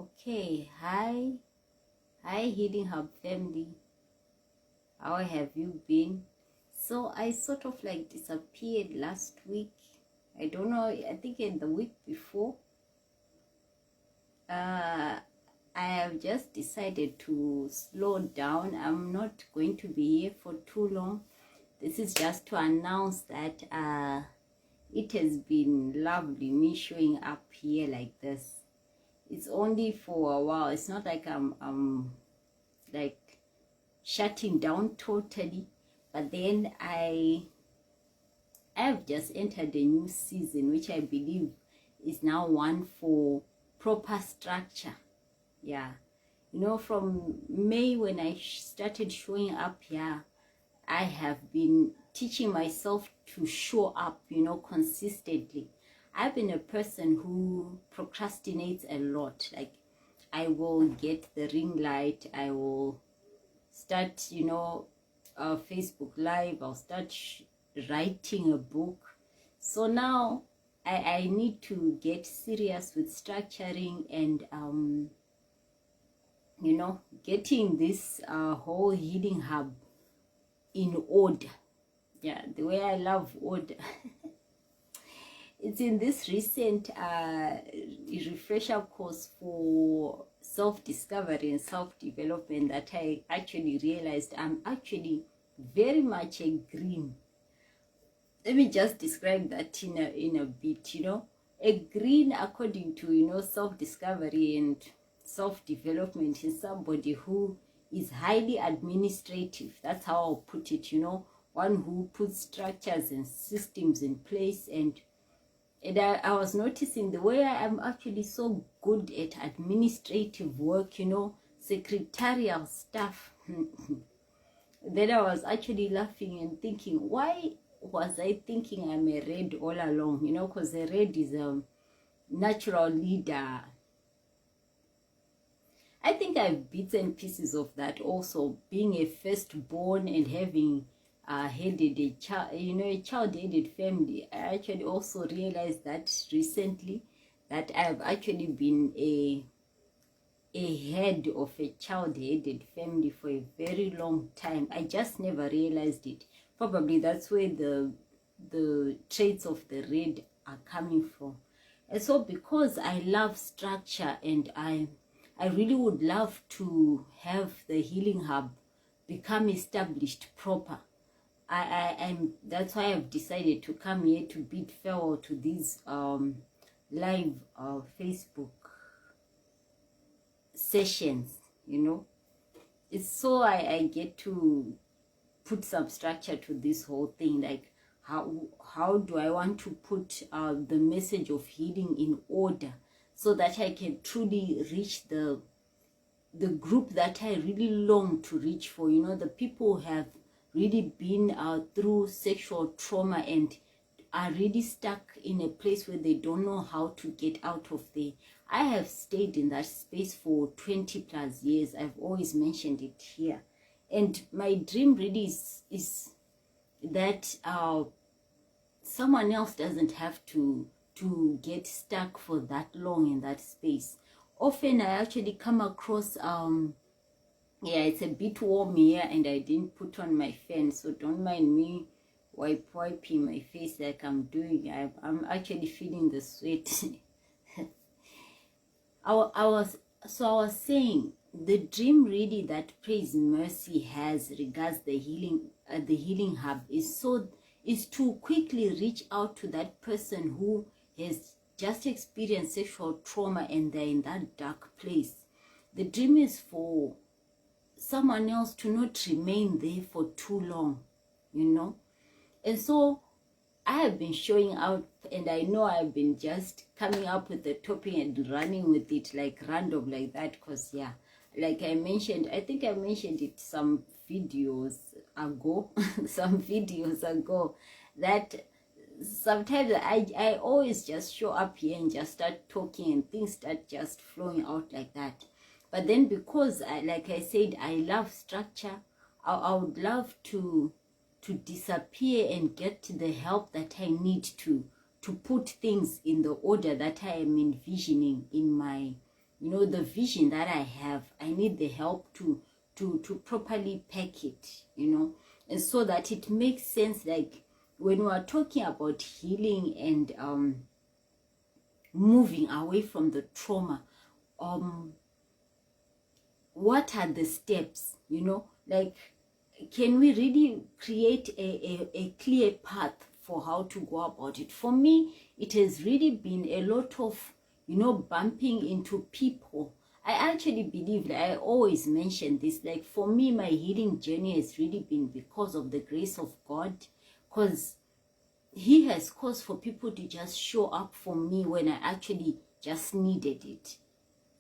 Okay, hi Healing Hub family. How have you been? So I sort of like disappeared last week. I don't know, I think in the week before. I have just decided to slow down. I'm not going to be here for too long. This is just to announce that it has been lovely me showing up here like this. It's only for a while. It's not like I'm like shutting down totally, but then I have just entered a new season, which I believe is now one for proper structure. Yeah, you know, from May when I started showing up here, I have been teaching myself to show up, you know, consistently. I've been a person who procrastinates a lot. Like, I will get the ring light, I will start, you know, Facebook Live, I'll start writing a book. So now I need to get serious with structuring and you know, getting this whole Healing Hub in order. Yeah, the way I love order. It's in this recent refresher course for self-discovery and self-development that I actually realized I'm actually very much a green. Let me just describe that in a bit. You know, a green, according to, you know, self-discovery and self-development, is somebody who is highly administrative. That's how I'll put it. You know, one who puts structures and systems in place. And I was noticing the way I am actually so good at administrative work, you know, secretarial stuff. Then I was actually laughing and thinking, why was I thinking I'm a red all along? You know, because a red is a natural leader. I think I've bits and pieces of that also, being a firstborn and having headed a child, you know, a child-headed family. I actually also realized that recently, that I've actually been a head of a child-headed family for a very long time. I just never realized it. Probably that's where the traits of the red are coming from. And so because I love structure and I really would love to have the Healing Hub become established proper, I'm that's why I've decided to come here to bid farewell to these live Facebook sessions. You know, it's so I get to put some structure to this whole thing. Like, how do I want to put the message of healing in order so that I can truly reach the group that I really long to reach for. You know, the people who have really been through sexual trauma and are really stuck in a place where they don't know how to get out of there. I have stayed in that space for 20 plus years. I've always mentioned it here. And my dream really is that someone else doesn't have to get stuck for that long in that space. Often I actually come across yeah, it's a bit warm here and I didn't put on my fan, so don't mind me wiping my face like I'm doing. I'm actually feeling the sweat. I was saying the dream really that Praise Mercy has regards the healing hub is to quickly reach out to that person who has just experienced sexual trauma and they're in that dark place. The dream is for someone else to not remain there for too long, you know. And so I have been showing out, and I know I've been just coming up with the topic and running with it like random like that, because yeah, like I mentioned, I think I mentioned it some videos ago some videos ago, that sometimes I always just show up here and just start talking and things start just flowing out like that. But then because like I said, I love structure, I would love to disappear and get the help that I need to put things in the order that I am envisioning in my you know, the vision that I have, I need the help to properly pack it, you know, and so that it makes sense. Like when we are talking about healing and moving away from the trauma, what are the steps, you know, like can we really create a clear path for how to go about it? For me, it has really been a lot of, you know, bumping into people. I actually believe, like I always mention this, like for me, my healing journey has really been because of the grace of God, because he has caused for people to just show up for me when I actually just needed it,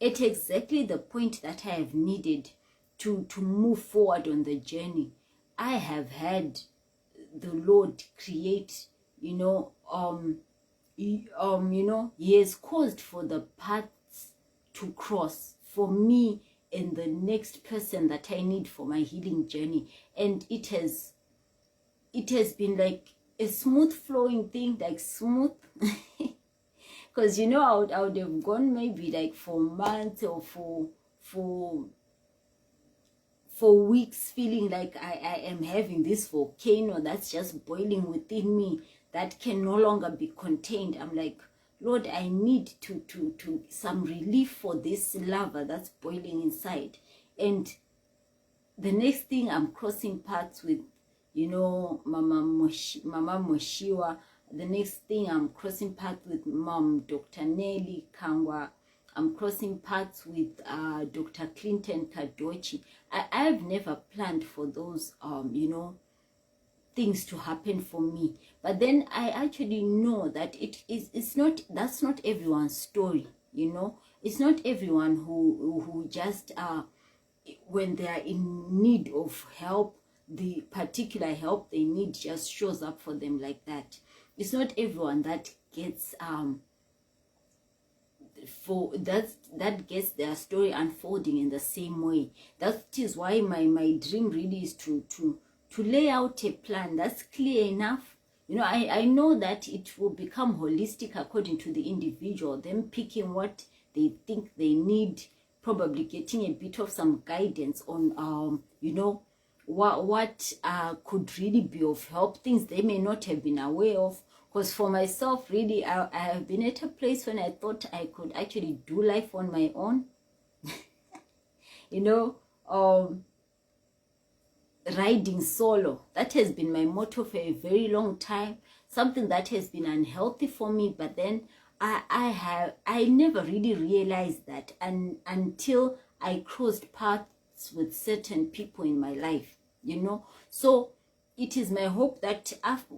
at exactly the point that I have needed to move forward on the journey. I have had the Lord create, you know, you know, he has caused for the paths to cross for me and the next person that I need for my healing journey. And it has been like a smooth flowing thing, like smooth. Because, you know, I would have gone maybe like for months or for weeks feeling like I am having this volcano that's just boiling within me that can no longer be contained. I'm like, Lord, I need to some relief for this lava that's boiling inside. And the next thing, I'm crossing paths with, you know, Mama Moshiwa. The next thing, I'm crossing paths with Mom Dr. Nelly Kangwa. I'm crossing paths with Dr. Clinton Kadochi. I've never planned for those, you know, things to happen for me. But then I actually know that that's not everyone's story, you know. It's not everyone who just when they are in need of help, the particular help they need just shows up for them like that. It's not everyone that gets that gets their story unfolding in the same way. That is why my dream really is to lay out a plan that's clear enough. You know, I know that it will become holistic according to the individual, them picking what they think they need, probably getting a bit of some guidance on you know, what could really be of help, things they may not have been aware of. Because for myself, really, I have been at a place when I thought I could actually do life on my own. You know, riding solo, that has been my motto for a very long time, something that has been unhealthy for me. But then I never really realized that until I crossed paths with certain people in my life, you know. So it is my hope that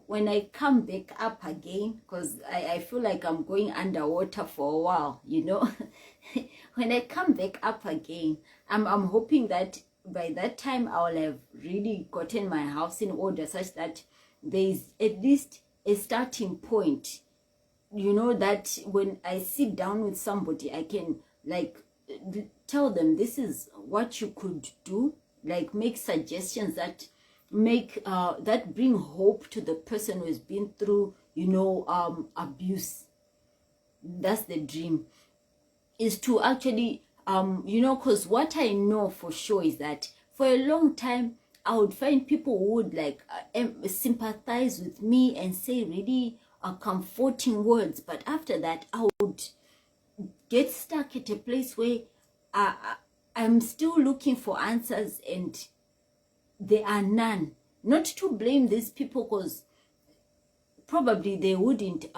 when I come back up again, because I feel like I'm going underwater for a while, you know. When I come back up again, I'm hoping that by that time I will have really gotten my house in order, such that there's at least a starting point, you know, that when I sit down with somebody, I can like tell them this is what you could do, like make suggestions that make that bring hope to the person who has been through, you know, abuse. That's the dream, is to actually you know, because what I know for sure is that for a long time I would find people who would like sympathize with me and say really comforting words, but after that I would get stuck at a place where I'm still looking for answers and there are none. Not to blame these people, because probably they wouldn't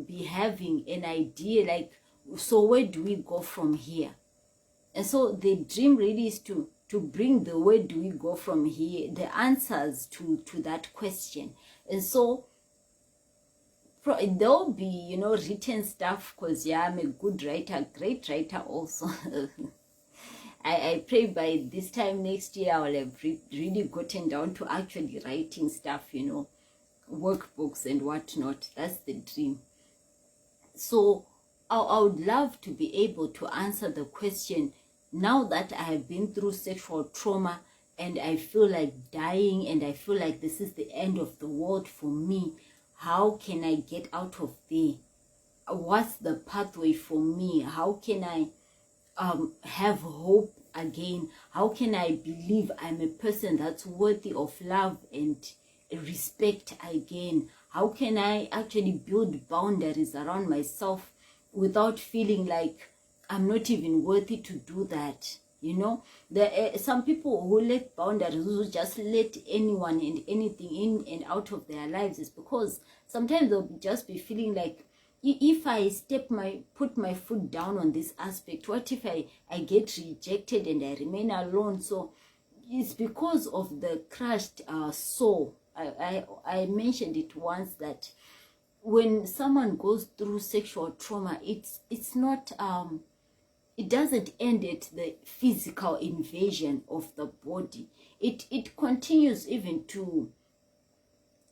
be having an idea like, so where do we go from here? And so the dream really is to bring the where do we go from here, the answers to that question. And so there'll be, you know, written stuff, because yeah, I'm a good writer, great writer also. I pray by this time next year I will have really gotten down to actually writing stuff, you know, workbooks and whatnot. That's the dream. So I would love to be able to answer the question, now that I have been through sexual trauma and I feel like dying and I feel like this is the end of the world for me, how can I get out of there? What's the pathway for me? How can I have hope again? How can I believe I'm a person that's worthy of love and respect again? How can I actually build boundaries around myself without feeling like I'm not even worthy to do that? You know, there are some people who let boundaries, who just let anyone and anything in and out of their lives, is because sometimes they'll just be feeling like, if I put my foot down on this aspect, what if I get rejected and I remain alone? So it's because of the crushed soul. I mentioned it once that when someone goes through sexual trauma, it's not it doesn't end at the physical invasion of the body. It continues even to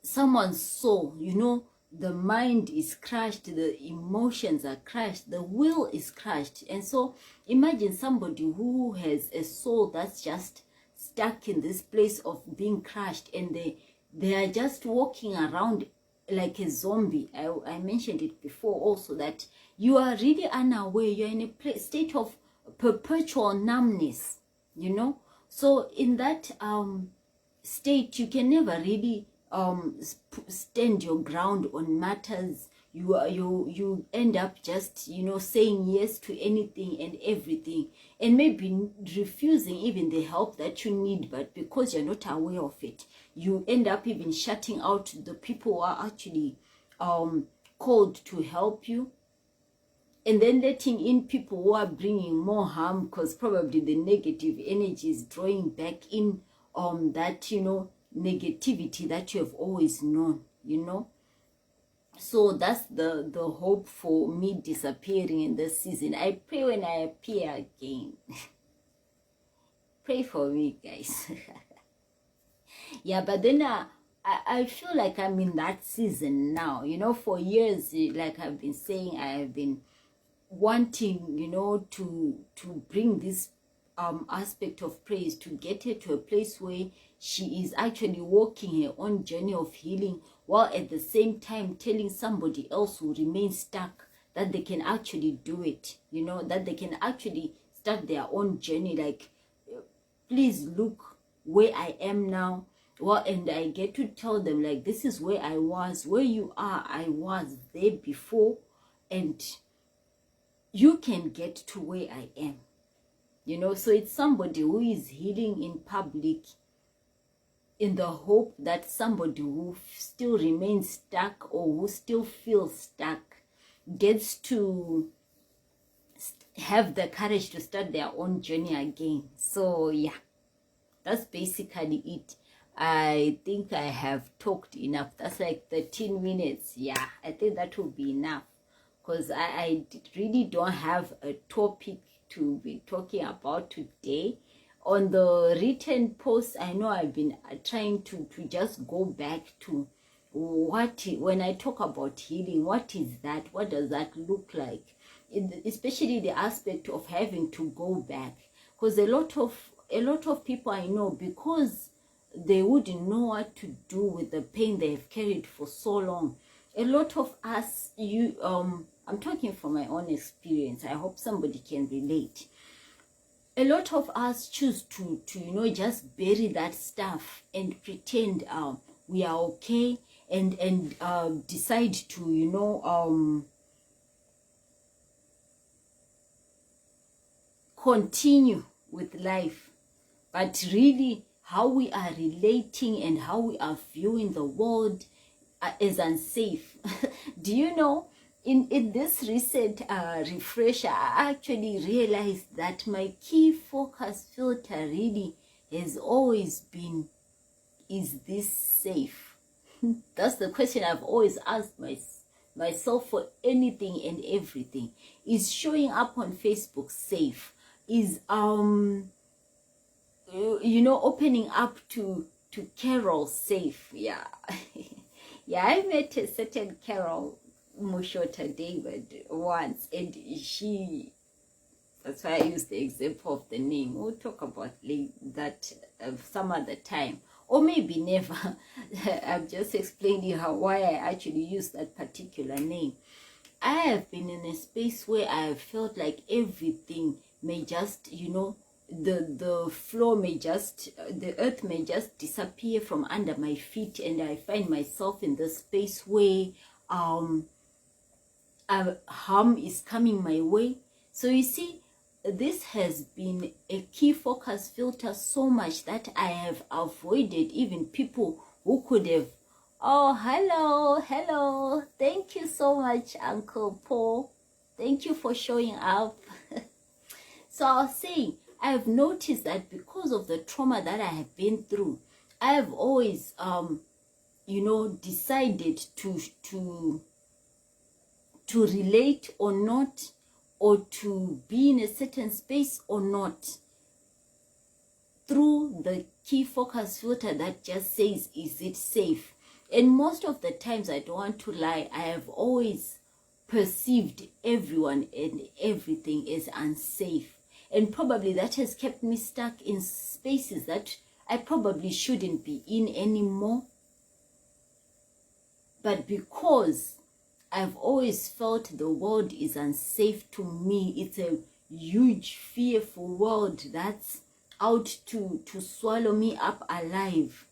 someone's soul. You know, the mind is crushed, the emotions are crushed, the will is crushed. And so imagine somebody who has a soul that's just stuck in this place of being crushed, and they are just walking around like a zombie. I mentioned it before also, that you are really unaware, you're in a state of perpetual numbness, you know. So in that state, you can never really stand your ground on matters. You end up just, you know, saying yes to anything and everything, and maybe refusing even the help that you need, but because you're not aware of it, you end up even shutting out the people who are actually called to help you, and then letting in people who are bringing more harm, because probably the negative energy is drawing back in that, you know, negativity that you have always known, you know. So that's the hope for me disappearing in this season. I pray when I appear again. Pray for me, guys. Yeah, but then I feel like I'm in that season now. You know, for years, like I've been saying, I have been wanting, you know, to bring this aspect of praise, to get her to a place where she is actually walking her own journey of healing, while at the same time telling somebody else who remains stuck that they can actually do it, you know, that they can actually start their own journey. Like, please look where I am now. Well, and I get to tell them, like, this is where I was, where you are, I was there before, and you can get to where I am, you know. So it's somebody who is healing in public, in the hope that somebody who still remains stuck, or who still feels stuck, gets to have the courage to start their own journey again. So yeah, that's basically it. I think I have talked enough. That's like 13 minutes. Yeah, I think that will be enough, because I really don't have a topic to be talking about today. On the written post, I know I've been trying to just go back to what, when I talk about healing, what is that? What does that look like? Especially the aspect of having to go back, because a lot of people I know, because they wouldn't know what to do with the pain they've carried for so long. A lot of us, I'm talking from my own experience, I hope somebody can relate. A lot of us choose to you know, just bury that stuff and pretend we are okay, and decide to, you know, continue with life. But really, how we are relating and how we are viewing the world is unsafe. Do you know, in this recent refresher, I actually realized that my key focus filter really has always been, is this safe? That's the question I've always asked myself for anything and everything. Is showing up on Facebook safe? Is you know, opening up to Carol safe? Yeah. Yeah, I met a certain Carol Mushota David once, and that's why I use the example of the name. We'll talk about that some other time, or maybe never. I'm just explaining why I actually use that particular name. I have been in a space where I have felt like everything may just, the floor may just, the earth may just disappear from under my feet, and I find myself in the space where harm is coming my way. So you see, this has been a key focus filter so much that I have avoided even people who could have. Oh, hello. Thank you so much, Uncle Paul. Thank you for showing up. So I was saying, I have noticed that because of the trauma that I have been through, I have always, decided to relate or not, or to be in a certain space or not, through the key focus filter that just says, is it safe? And most of the times, I don't want to lie, I have always perceived everyone and everything as unsafe. And probably that has kept me stuck in spaces that I probably shouldn't be in anymore. But because I've always felt the world is unsafe to me, it's a huge, fearful world that's out to swallow me up alive.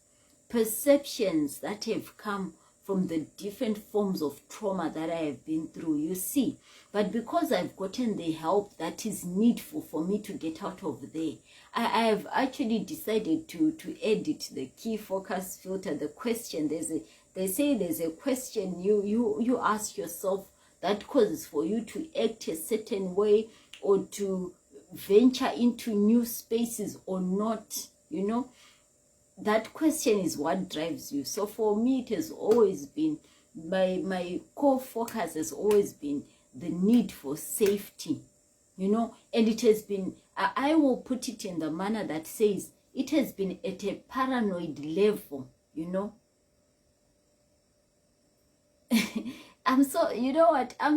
Perceptions that have come from the different forms of trauma that I have been through, you see. But because I've gotten the help that is needful for me to get out of there, I have actually decided to edit the key focus filter, the question. They say there's a question you ask yourself that causes for you to act a certain way, or to venture into new spaces or not, That question is what drives you. So for me, it has always been, my core focus has always been the need for safety, and it has been, I will put it in the manner that says, it has been at a paranoid level, I'm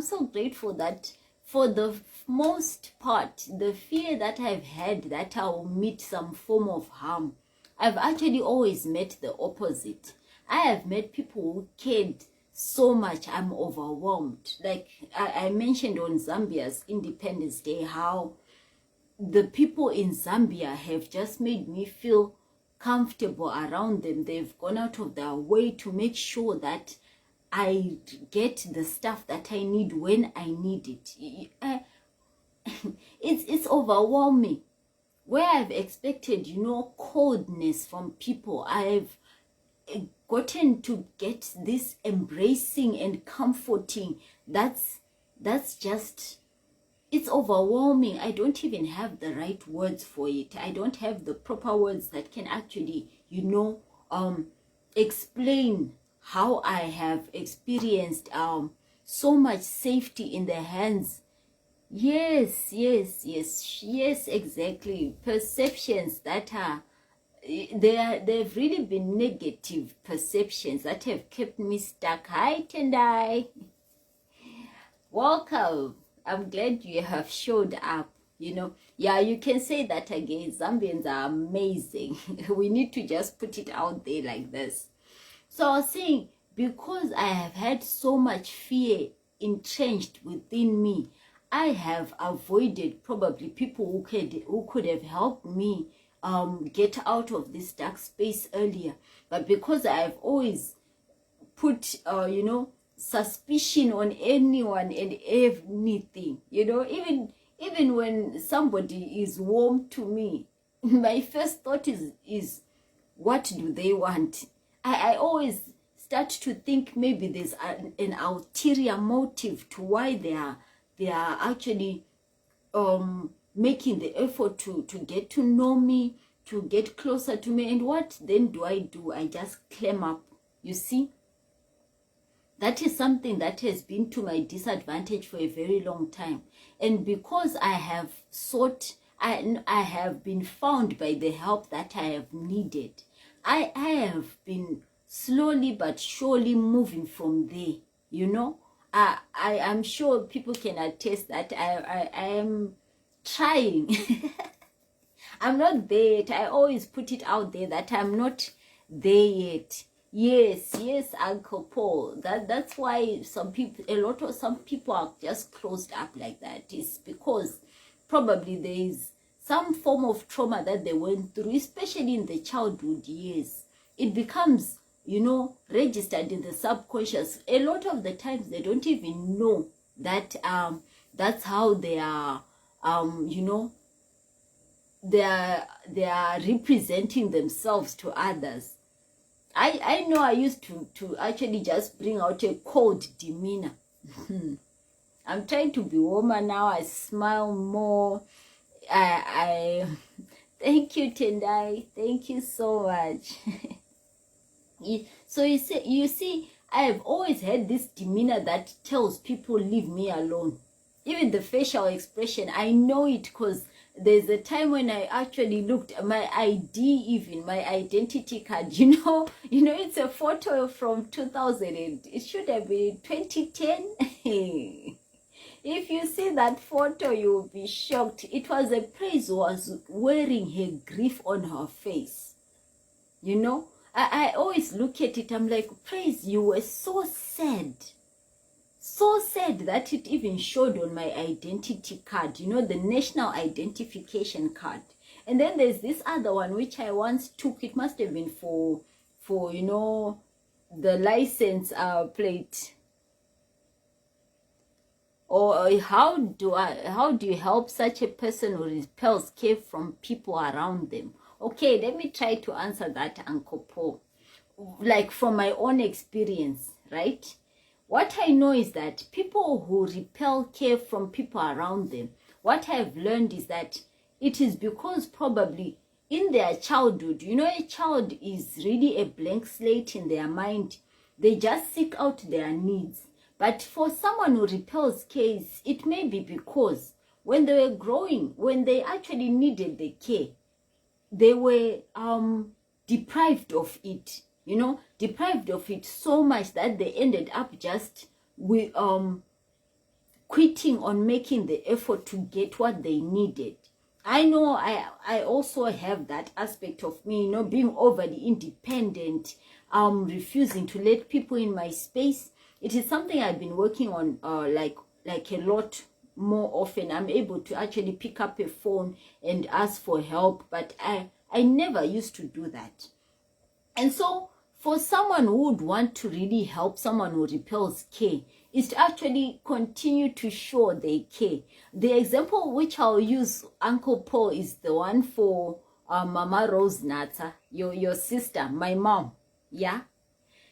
so grateful that for the most part, the fear that I've had that I will meet some form of harm, I've actually always met the opposite. I have met people who cared so much, I'm overwhelmed. Like I mentioned on Zambia's Independence Day, how the people in Zambia have just made me feel comfortable around them. They've gone out of their way to make sure that I get the stuff that I need when I need it. It's overwhelming. Where I've expected, coldness from people, I've gotten to get this embracing and comforting. That's just, it's overwhelming. I don't even have the right words for it. I don't have the proper words that can actually, explain how I have experienced so much safety in the hands. Yes, exactly. Perceptions that are, they've really been negative perceptions that have kept me stuck. Hi, Tendai. Welcome. I'm glad you have showed up. Yeah, you can say that again. Zambians are amazing. We need to just put it out there like this. So I was saying, because I have had so much fear entrenched within me, I have avoided probably people who could have helped me get out of this dark space earlier. But because I have always put, suspicion on anyone and anything, even when somebody is warm to me, my first thought is what do they want? I always start to think maybe there's an ulterior motive to why they are actually making the effort to get to know me, to get closer to me. And what then do? I just clam up. You see, that is something that has been to my disadvantage for a very long time. And because I have sought, I have been found by the help that I have needed, I have been slowly but surely moving from there, I am sure people can attest that I am trying. I'm not there yet. I always put it out there that I'm not there yet. Yes, yes, Uncle Paul. That's why some people are just closed up like that. It's because probably there is some form of trauma that they went through, especially in the childhood years. It becomes, registered in the subconscious. A lot of the times they don't even know that that's how they are they are representing themselves to others. I know I used to actually just bring out a cold demeanor. I'm trying to be warmer now. I smile more. I thank you, Tendai. Thank you so much. So you see, I have always had this demeanor that tells people leave me alone. Even the facial expression, I know it because there's a time when I actually looked at my ID, even my identity card, it's a photo from 2000 and it should have been 2010. If you see that photo, you'll be shocked. It was a Praise who was wearing her grief on her face. I always look at it, I'm like, Praise, you were so sad. So sad that it even showed on my identity card, the national identification card. And then there's this other one which I once took. It must have been for the license plate. Or how do you help such a person who repels care from people around them? Okay, let me try to answer that, Uncle Paul. Like from my own experience, right? What I know is that people who repel care from people around them, what I've learned is that it is because probably in their childhood, a child is really a blank slate in their mind. They just seek out their needs. But for someone who repels care, it may be because when they were growing, when they actually needed the care, they were deprived of it. Deprived of it so much that they ended up just with quitting on making the effort to get what they needed. I know I also have that aspect of me, being overly independent, refusing to let people in my space. It is something I've been working on like a lot more often. I'm able to actually pick up a phone and ask for help, but I never used to do that. And so for someone who would want to really help someone who repels care is to actually continue to show they care. The example which I'll use, Uncle Paul, is the one for Mama Rose Nata, your sister, my mom. Yeah.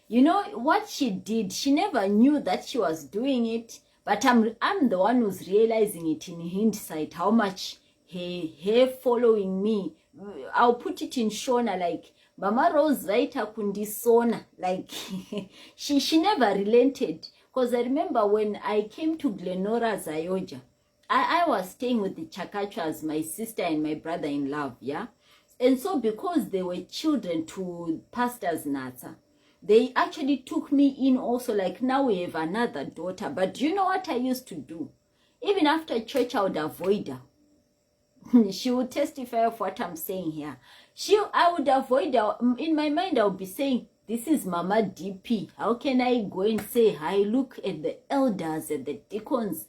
What she did, she never knew that she was doing it, but I'm the one who's realizing it in hindsight, how much her following me. I'll put it in Shona, like, Mama Rose Raita Kundisona, like, she never relented. Because I remember when I came to Glenora Zayoja, I was staying with the Chakachas, my sister and my brother-in-law, yeah? And so because they were children to Pastor's Nata, they actually took me in also, like, now we have another daughter. But do you know what I used to do? Even after church, I would avoid her. She would testify of what I'm saying here. I would avoid her. In my mind, I would be saying, this is Mama DP. How can I go and say hi? Look at the elders and the deacons.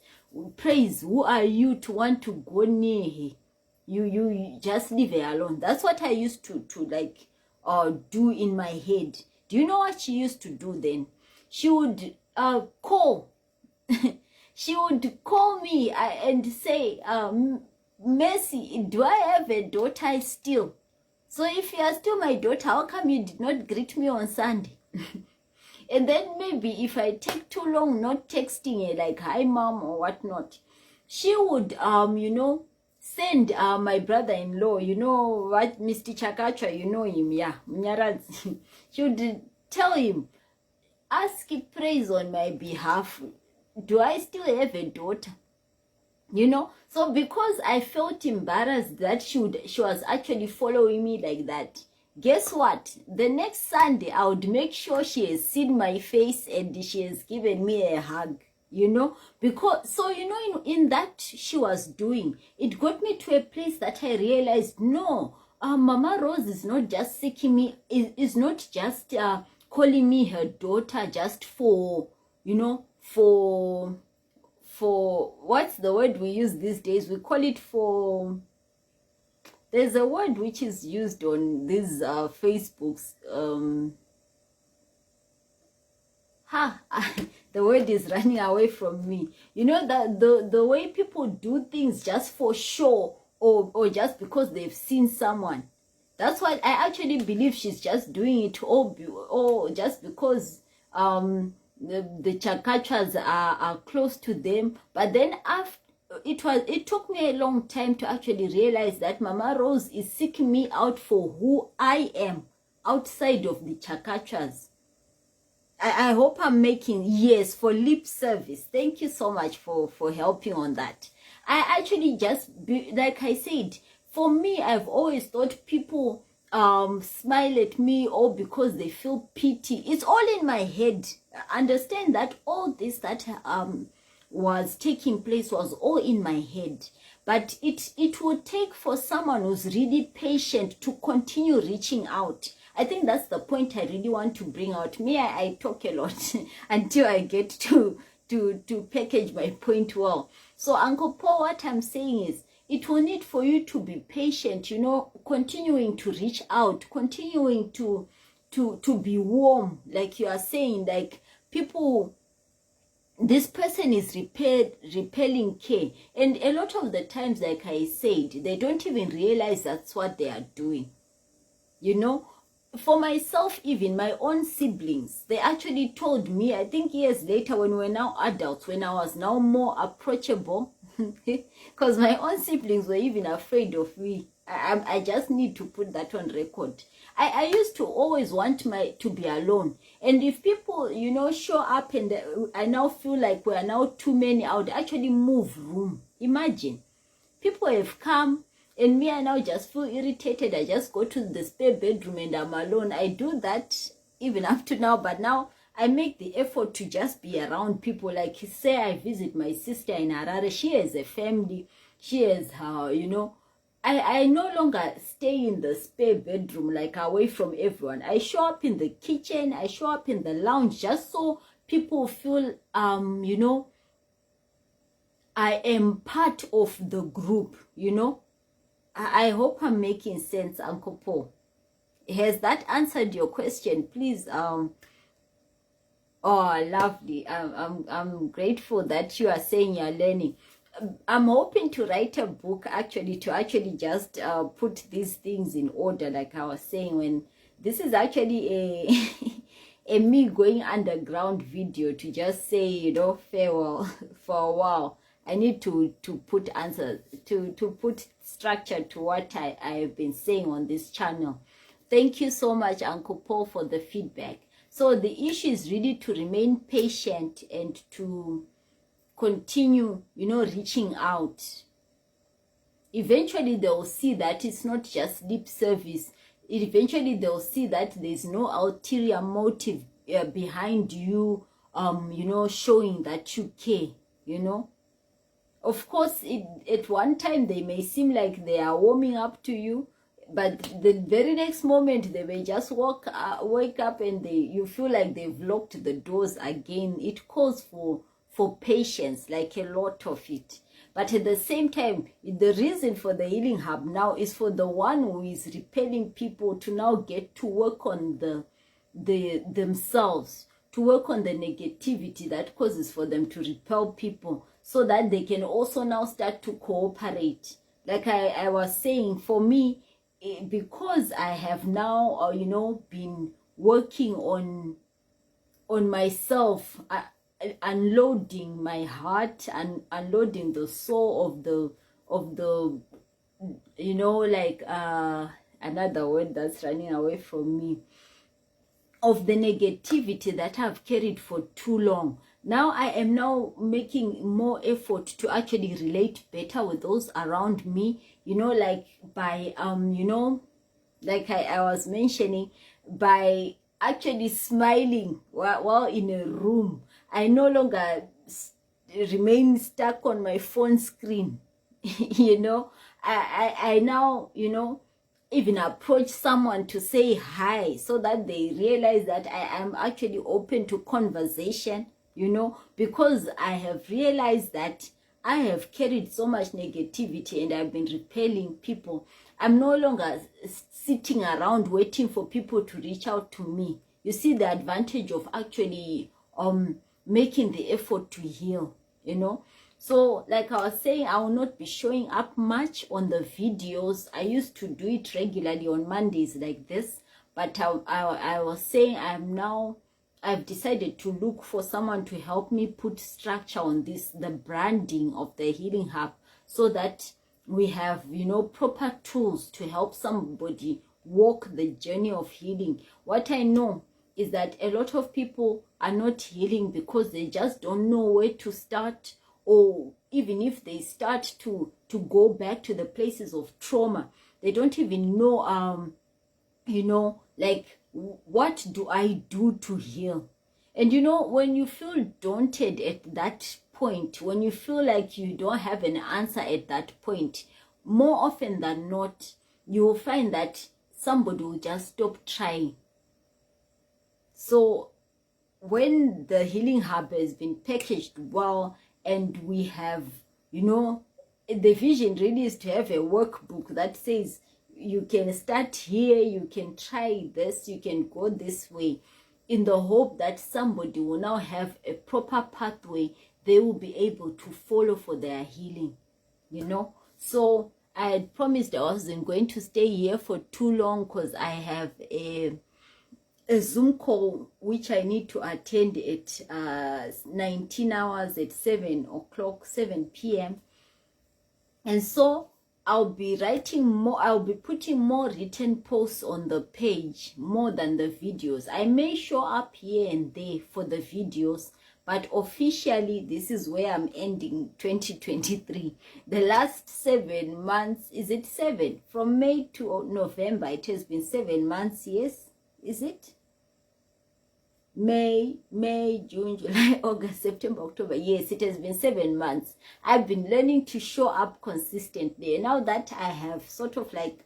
Praise, who are you to want to go near her? You just leave her alone. That's what I used to like do in my head. Do you know what she used to do then? She would call. She would call me and say, Mercy, do I have a daughter still? So if you are still my daughter, how come you did not greet me on Sunday? And then maybe if I take too long not texting her, like, hi mom or whatnot, she would, send my brother-in-law, what, Mr. Chakacha, him, yeah, Mnyaradzi. She would tell him, ask Praise on my behalf, do I still have a daughter? So because I felt embarrassed that she was actually following me like that, guess what? The next Sunday, I would make sure she has seen my face and she has given me a hug, because, so, in that she was doing, it got me to a place that I realized, no, Mama Rose is not just seeking me, is not just calling me her daughter just for, you know, for what's the word we use these days? We call it for, there's a word which is used on these Facebooks. The word is running away from me. You know, that the way people do things just for show, or just because they've seen someone. That's why I actually believe she's just doing it or just because the Chakachas are close to them. But then after, it took me a long time to actually realize that Mama Rose is seeking me out for who I am outside of the Chakachas. I hope I'm making, yes, for lip service. Thank you so much for helping on that. I actually just, like I said, for me, I've always thought people smile at me or because they feel pity. It's all in my head. Understand that all this that was taking place was all in my head. But it would take for someone who's really patient to continue reaching out. I think that's the point I really want to bring out. Me, I talk a lot until I get to package my point well. So Uncle Paul, what I'm saying is, it will need for you to be patient, you know, continuing to reach out, continuing to be warm, like you are saying, like people, this person is repelling care. And a lot of the times, like I said, they don't even realize that's what they are doing. You know, for myself, even my own siblings, they actually told me, I think years later when we're now adults, when I was now more approachable, because my own siblings were even afraid of me. I just need to put that on record. I used to always want to be alone. And if people, you know, show up and I now feel like we are now too many, I would actually move room. Imagine. People have come and me, I now just feel irritated. I just go to the spare bedroom and I'm alone. I do that even up to now, but now I make the effort to just be around people. Like, say I visit my sister in Harare. She has a family. She has her, you know. I no longer stay in the spare bedroom, like away from everyone. I show up in the kitchen. I show up in the lounge just so people feel, you know, I am part of the group, you know. I hope I'm making sense, Uncle Paul. Has that answered your question? Please, oh, lovely. I'm grateful that you are saying you're learning. I'm hoping to write a book actually to actually just put these things in order, like I was saying, when this is actually a me going underground video to just say, you know, farewell for a while. I need to put answers, to put structure to what I have been saying on this channel. Thank you so much, Uncle Paul, for the feedback. So the issue is really to remain patient and to continue, you know, reaching out. Eventually they'll see that it's not just lip service. Eventually they'll see that there's no ulterior motive behind you, you know, showing that you care, you know. Of course, at one time they may seem like they are warming up to you, but the very next moment they may just wake up and you feel like they've locked the doors again. It calls for patience, like a lot of it. But at the same time, the reason for the healing hub now is for the one who is repelling people to now get to work on themselves, to work on the negativity that causes for them to repel people, so that they can also now start to cooperate. Like I was saying, for me, because I have now, you know, been working on myself, unloading my heart and unloading the soul of the you know, like another word that's running away from me, of the negativity that I've carried for too long. Now I am now making more effort to actually relate better with those around me, you know, like by you know, like I was mentioning, by actually smiling while in a room. I no longer remain stuck on my phone screen. You know, I now, you know, even approach someone to say hi, so that they realize that I am actually open to conversation, you know, because I have realized that I have carried so much negativity and I've been repelling people. I'm no longer sitting around waiting for people to reach out to me. You see the advantage of actually making the effort to heal, you know. So like I was saying, I will not be showing up much on the videos. I used to do it regularly on Mondays like this, but I was saying I've decided to look for someone to help me put structure on this, the branding of the Healing Hub, so that we have, you know, proper tools to help somebody walk the journey of healing. What I know is that a lot of people are not healing because they just don't know where to start, or even if they start to go back to the places of trauma, they don't even know, you know, like, what do I do to heal? And you know, when you feel daunted at that point, when you feel like you don't have an answer at that point, more often than not, you will find that somebody will just stop trying. So when the Healing Hub has been packaged well, and we have, you know, the vision really is to have a workbook that says you can start here, you can try this, you can go this way, in the hope that somebody will now have a proper pathway they will be able to follow for their healing, you know. So I had promised I wasn't going to stay here for too long, because I have a Zoom call which I need to attend at 19 hours at 7 o'clock, 7 p.m. And so I'll be writing more, I'll be putting more written posts on the page more than the videos. I may show up here and there for the videos, but officially this is where I'm ending 2023. The last 7 months, is it 7? From May to November, it has been 7 months, yes? Is it? May, June, July, August, September, October. Yes, it has been 7 months. I've been learning to show up consistently. And now that I have sort of like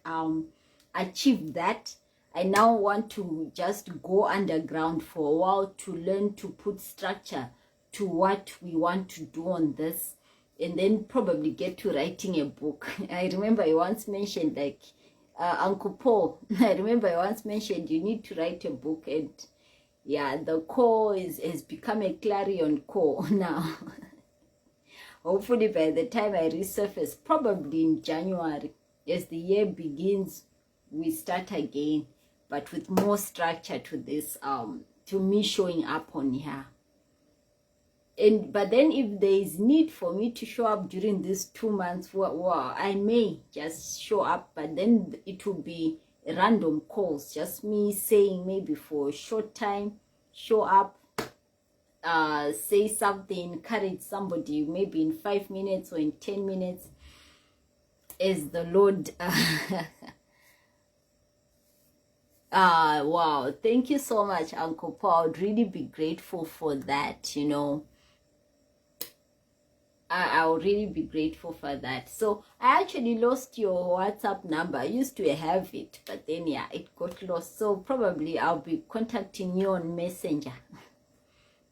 achieved that, I now want to just go underground for a while to learn to put structure to what we want to do on this, and then probably get to writing a book. I remember I once mentioned, like, Uncle Paul, I remember I once mentioned you need to write a book, and yeah, the core has become a clarion core now. Hopefully by the time I resurface, probably in January, as the year begins, we start again, but with more structure to this, to me showing up on here. But then if there is need for me to show up during these 2 months, well, I may just show up, but then it will be random calls, just me saying maybe for a short time, show up, say something, encourage somebody, maybe in 5 minutes or in 10 minutes, as the Lord. Wow, thank you so much, Uncle Paul. I'd really be grateful for that, you know. I'll really be grateful for that. So I actually lost your WhatsApp number. I used to have it, but then yeah, it got lost. So probably I'll be contacting you on Messenger.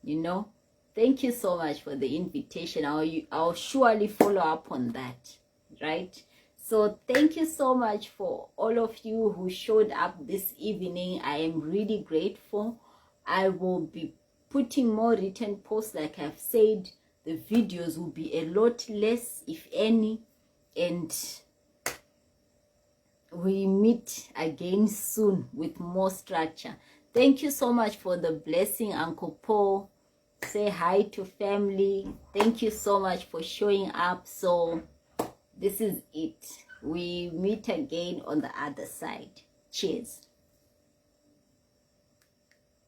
You know, thank you so much for the invitation. I'll surely follow up on that, right? So thank you so much for all of you who showed up this evening. I am really grateful. I will be putting more written posts, like I've said. The videos will be a lot less, if any, and we meet again soon with more structure. Thank you so much for the blessing, Uncle Paul. Say hi to family. Thank you so much for showing up. So this is it. We meet again on the other side. Cheers.